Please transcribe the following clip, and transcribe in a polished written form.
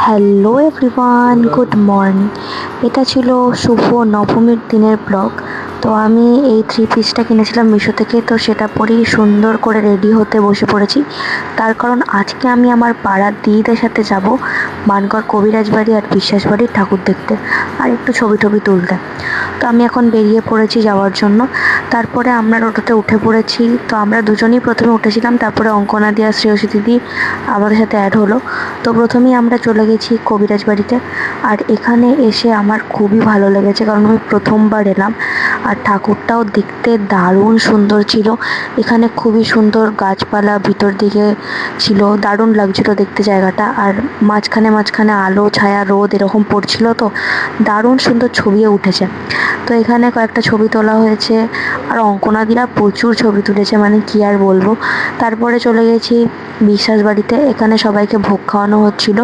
Hello everyone, good morning. এটা ছিল শুভ নবমীর দিনের ব্লগ। তো আমি এই থ্রি পিসটা কিনেছিলাম মিশো থেকে, তো সেটা পরেই সুন্দর করে রেডি হতে বসে পড়েছি। তার কারণ আজকে আমি আমার পাড়ার দিদিদের সাথে যাব মানকর কবিরাজ বাড়ি আর বিশ্বাস বাড়ির ঠাকুর দেখতে, আর একটু ছবি টবি তুলতে। তো আমি এখন বেরিয়ে পড়েছি যাওয়ার জন্য। তারপরে আমরা টোটোতে উঠে পড়েছি। তো আমরা দুজনেই প্রথমে উঠেছিলাম, তারপরে অঙ্কনা দি আর শ্রেয়সী দিদি আমাদের সাথে অ্যাড হলো। তো প্রথমেই আমরা চলে গেছি কবিরাজ বাড়িতে। আর এখানে এসে আমার খুবই ভালো লেগেছে, কারণ আমি প্রথমবার এলাম। আর ঠাকুরটাও দেখতে দারুণ সুন্দর ছিল। এখানে খুবই সুন্দর গাছপালা ভিতর দিকে ছিল, দারুণ লাগছিল দেখতে জায়গাটা। আর মাঝখানে মাঝখানে আলো ছায়া রোদ এরকম পড়ছিল, তো দারুণ সুন্দর ছবিও উঠেছে। তো এখানে কয়েকটা ছবি তোলা হয়েছে, আর অঙ্কনাদিরা প্রচুর ছবি তুলেছে, মানে কি আর বলবো। তারপরে চলে গেছি বিশ্বাস বাড়িতে। এখানে সবাইকে ভোগ খাওয়ানো হচ্ছিল।